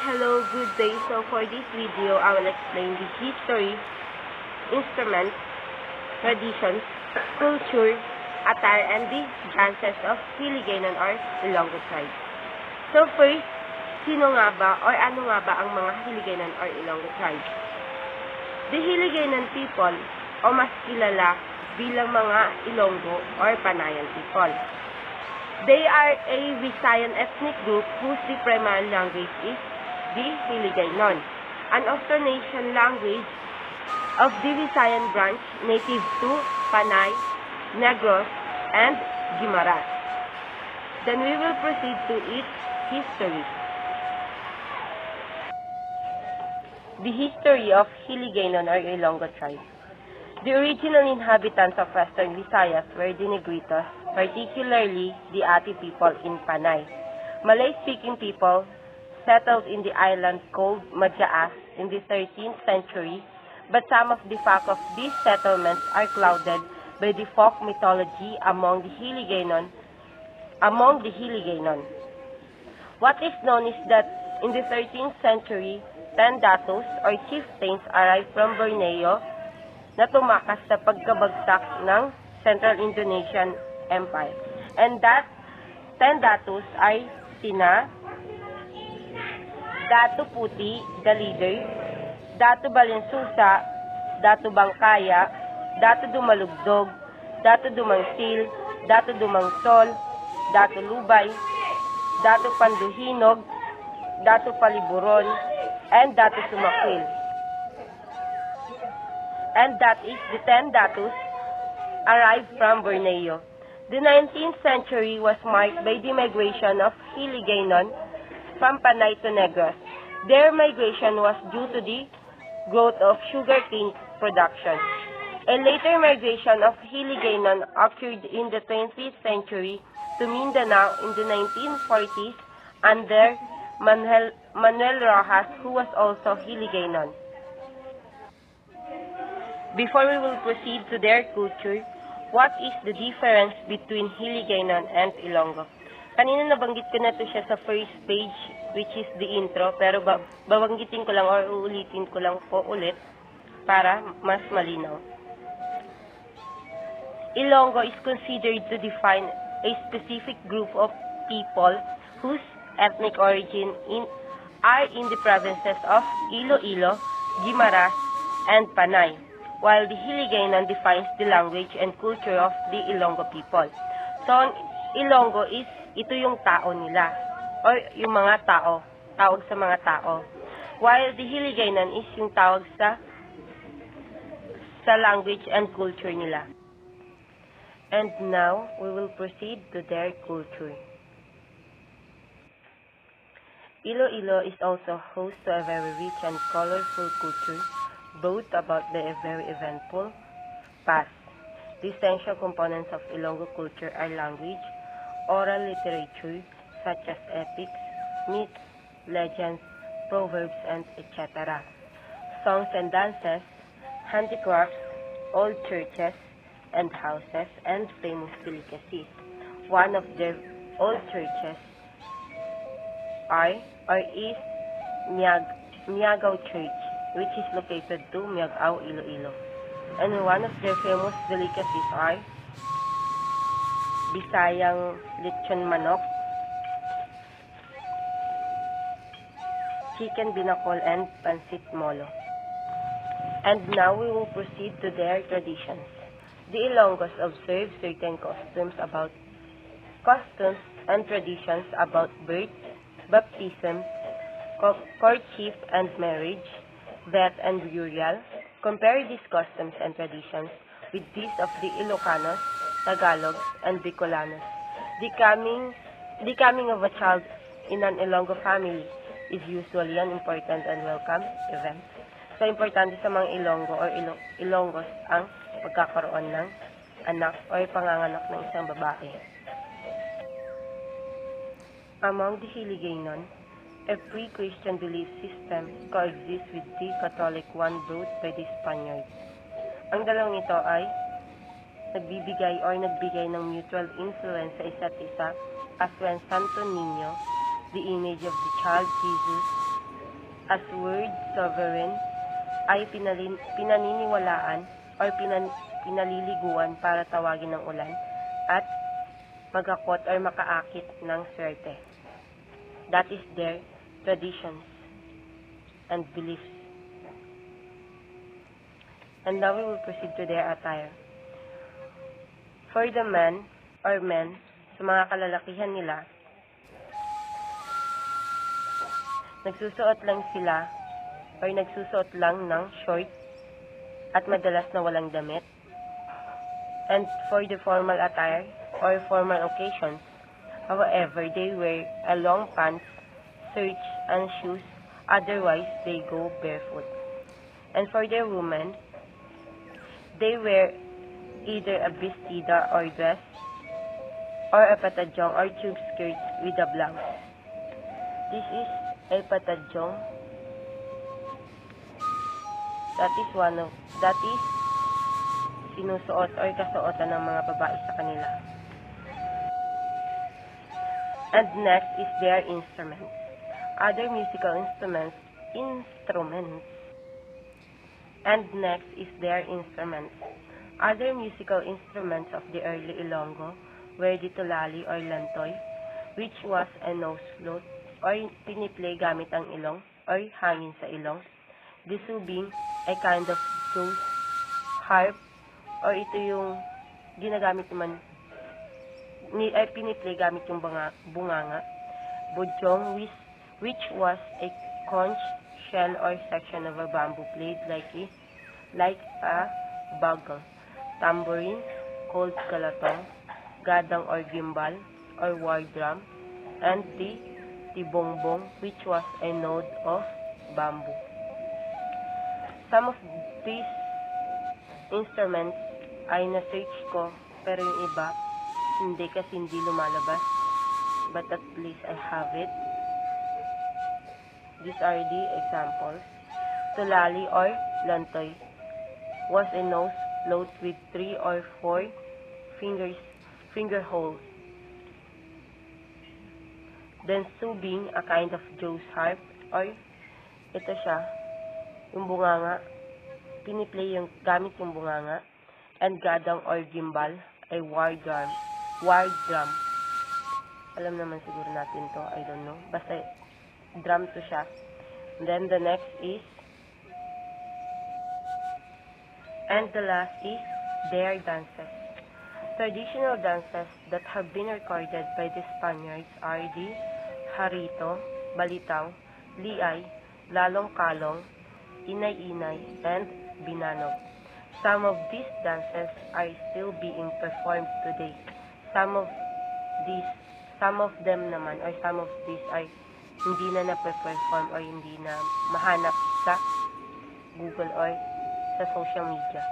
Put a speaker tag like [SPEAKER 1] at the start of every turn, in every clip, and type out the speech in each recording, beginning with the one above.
[SPEAKER 1] Hello, good day. So for this video, I will explain the history, instruments, traditions, culture, attire, and the dances of Hiligaynon or Ilonggo tribe. So first, sino nga ba or ano nga ba ang mga Hiligaynon or Ilonggo tribe? The Hiligaynon people o mas kilala bilang mga Ilonggo or Panayan people. They are a Visayan ethnic group whose the primary language is the Hiligaynon, an Austronesian language of the Visayan branch native to Panay, Negros, and Guimaras. Then we will proceed to its history. The history of Hiligaynon or Ilonggo tribe. The original inhabitants of Western Visayas were the Negritos, particularly the Ati people in Panay. Malay-speaking people settled in the island called Madjaas in the 13th century, but some of the facts of these settlements are clouded by the folk mythology among the Hiligaynon. What is known is that in the 13th century, 10 datos or chieftains arrived from Borneo na tumakas sa pagkabagsak ng Central Indonesian Empire. And that 10 datos ay sina Datu Puti, the leader, Datu Balinsusa, Datu Bangkaya, Datu Dumalugdog, Datu Dumangsil, Datu Dumangsol, Datu Lubay, Datu Panduhinog, Datu Paliburon, and Datu Sumakwil. And that is the 10 datus arrived from Borneo. The 19th century was marked by the migration of Hiligaynon from Panay to Negros. Their migration was due to the growth of sugarcane production. A later migration of Hiligaynon occurred in the 20th century to Mindanao in the 1940s under Manuel Rojas, who was also Hiligaynon. Before we will proceed to their culture, what is the difference between Hiligaynon and Ilonggo? Kanina nabanggit ko na to siya sa first page, which is the intro, pero babanggitin ko lang or uulitin ko lang po ulit para mas malinaw. Ilonggo is considered to define a specific group of people whose ethnic origin are in the provinces of Iloilo, Guimaras, and Panay, while the Hiligaynon defines the language and culture of the Ilonggo people. So, ang Ilonggo is, ito yung tao nila, or yung mga tao, tawag sa mga tao. While the Hiligaynon is yung tawag sa language and culture nila. And now, we will proceed to their culture. Iloilo is also host to a very rich and colorful culture, both about the very eventful past. The essential components of Ilonggo culture are language, oral literature, such as epics, myths, legends, proverbs, and etc. Songs and dances, handicrafts, old churches and houses, and famous delicacies. One of their old churches is Miagaw Church, which is located to Miagao, Iloilo. And one of their famous delicacies are Bisayang lechon manok, chicken binakol, and pansit molo. And now we will proceed to their traditions. The Ilonggos observe certain customs and traditions about birth, baptism, courtship and marriage, death and burial. Compare these customs and traditions with these of the Ilocanos, Tagalogs, and Bicolanos. The coming of a child in an Ilonggo family is usually an important and welcome event. So, importante sa mga Ilonggo or Ilonggos ang pagkakaroon ng anak or panganganak ng isang babae. Among the Hiligaynon, a pre-Christian belief system coexists with the Catholic one brought by the Spaniards. Ang dalawang ito ay nagbigay ng mutual influence sa isa't isa as when Santo Niño, the image of the child Jesus, as word sovereign ay pinaniniwalaan or pinaliliguan para tawagin ng ulan at magakot or makaakit ng swerte. That is their traditions and beliefs. And now we will proceed to their attire. For the men or men, sa mga kalalakihan nila, nagsusuot lang sila or nagsusuot lang ng short at madalas na walang damit. And for the formal attire or formal occasions, however, they wear a long pants, shirts, and shoes. Otherwise, they go barefoot. And for the women, they wear either a vestida or dress, or a patadyong or tube skirt with a blouse. This is a patadyong. That is sinusuot or kasuotan ng mga babae sa kanila. And next is their instruments. Other musical instruments. And next is their instruments. Other musical instruments of the early Ilonggo were the tulali or lantoy, which was a nose flute or piniplay gamit ang ilong or hangin sa ilong. The subing, a kind of jew's harp, or ito yung ginagamit naman, ay piniplay gamit yung bunganga. Budyong, which was a conch shell or section of a bamboo played like a bugle. Tambourine, called kalatong, gadang or gimbal or war drum, and the tibongbong, which was a node of bamboo. Some of these instruments ay na-search ko, pero yung iba hindi kasi hindi lumalabas, but at least I have it. These are the examples. Tulali or lantoy was a nose float with 3 or 4 finger holes. Then subing, a kind of jew's harp, or ito siya, yung bunganga, piniplay yung gamit yung bunganga, and gadang or gimbal, ay war drum. Alam naman siguro natin to, I don't know. Basta drum to siya. And then the next is, and the last is their dances. Traditional dances that have been recorded by the Spaniards are the harito, balitaw, liay, lalong-kalong, inay-inay, and binanog. Some of these dances are still being performed today. Some of them naman, or some of these ay hindi na na-perform or hindi na mahanap sa Google or sa social media.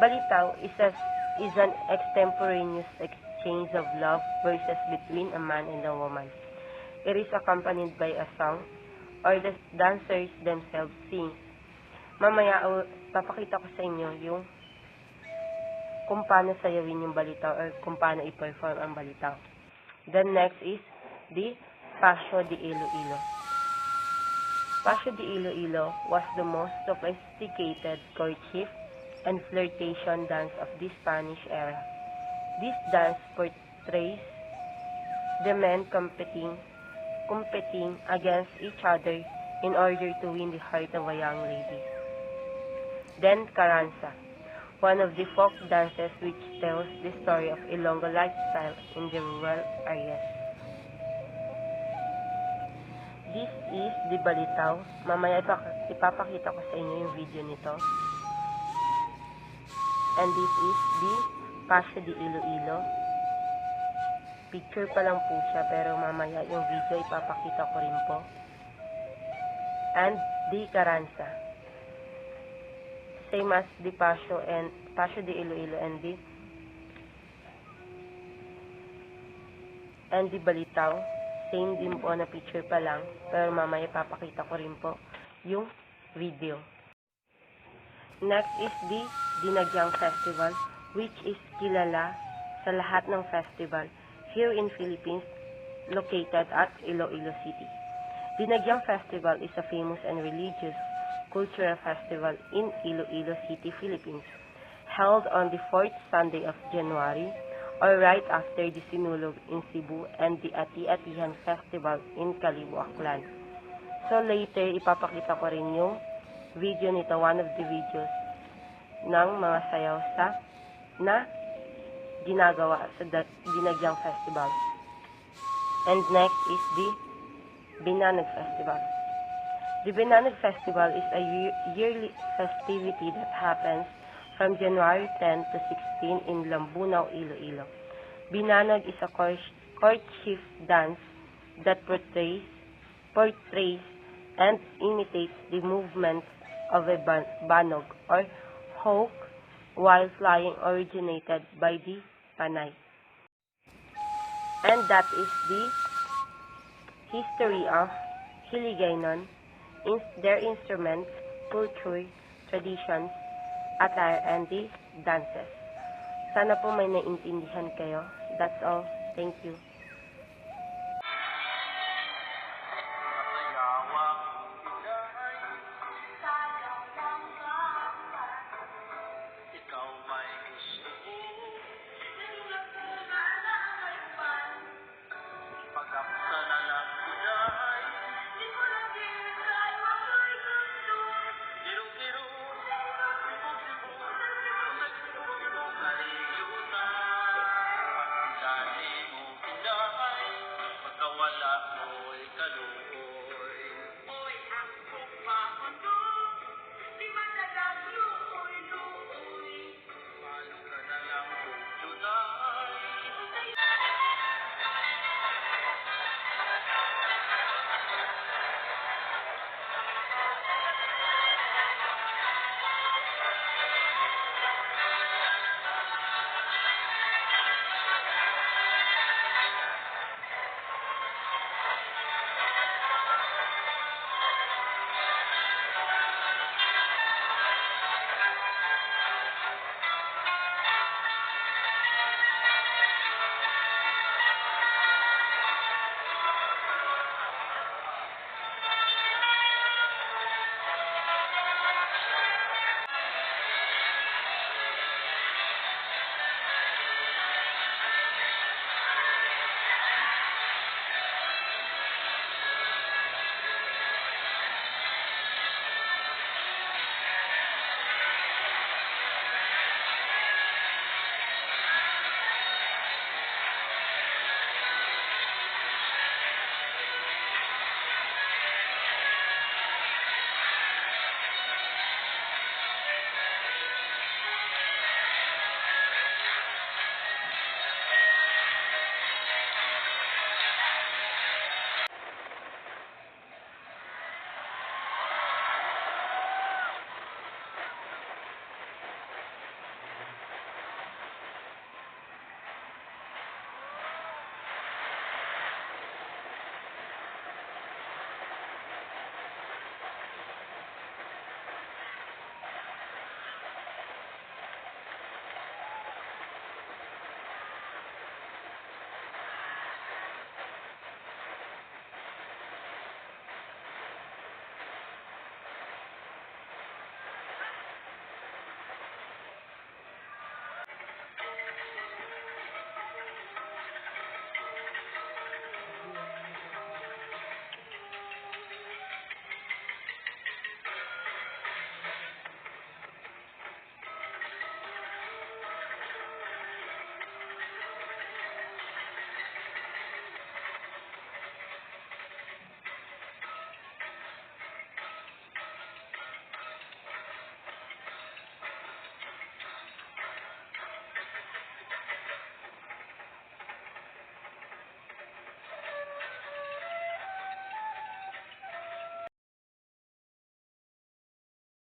[SPEAKER 1] Balitaw is an extemporaneous exchange of love verses between a man and a woman. It is accompanied by a song or the dancers themselves sing. Mamaya, papakita ko sa inyo yung kung paano sayawin yung balitaw or kung paano i-perform ang balitaw. Then next is the Pasyo de Iloilo. Pasyo de Iloilo was the most sophisticated courtship and flirtation dance of the Spanish era. This dance portrays the men competing against each other in order to win the heart of a young lady. Then Carranza, one of the folk dances which tells the story of Ilonggo lifestyle in the rural areas. This is the balitaw. Mamaya ipapakita ko sa inyo yung video nito. And this is the Pasyo de Iloilo. Picture pa lang po siya, pero mamaya yung video ipapakita ko rin po. And the Carranza. Same as the Pasyo de Iloilo and the balitaw. Same din po na picture pa lang, pero mamaya papakita ko rin po yung video. Next is the Dinagyang Festival, which is kilala sa lahat ng festival here in Philippines, located at Iloilo City. Dinagyang Festival is a famous and religious cultural festival in Iloilo City, Philippines, held on the fourth Sunday of January or right after the Sinulog in Cebu and the Ati-Atihan Festival in Calibo, Aklan. So later, ipapakita ko rin yung video nito, one of the videos ng mga sayaw na ginagawa sa Dinagyang Festival. And next is the Binanag Festival. The Binanag Festival is a yearly festivity that happens from January 10 to 16 in Lambunaw, Iloilo. Binanag is a courtship dance that portrays and imitates the movements of a banog or hawk while flying, originated by the Panay. And that is the history of Hiligaynon, their instruments, culture, traditions, attire, and the dances. Sana po may naintindihan kayo. That's all. Thank you.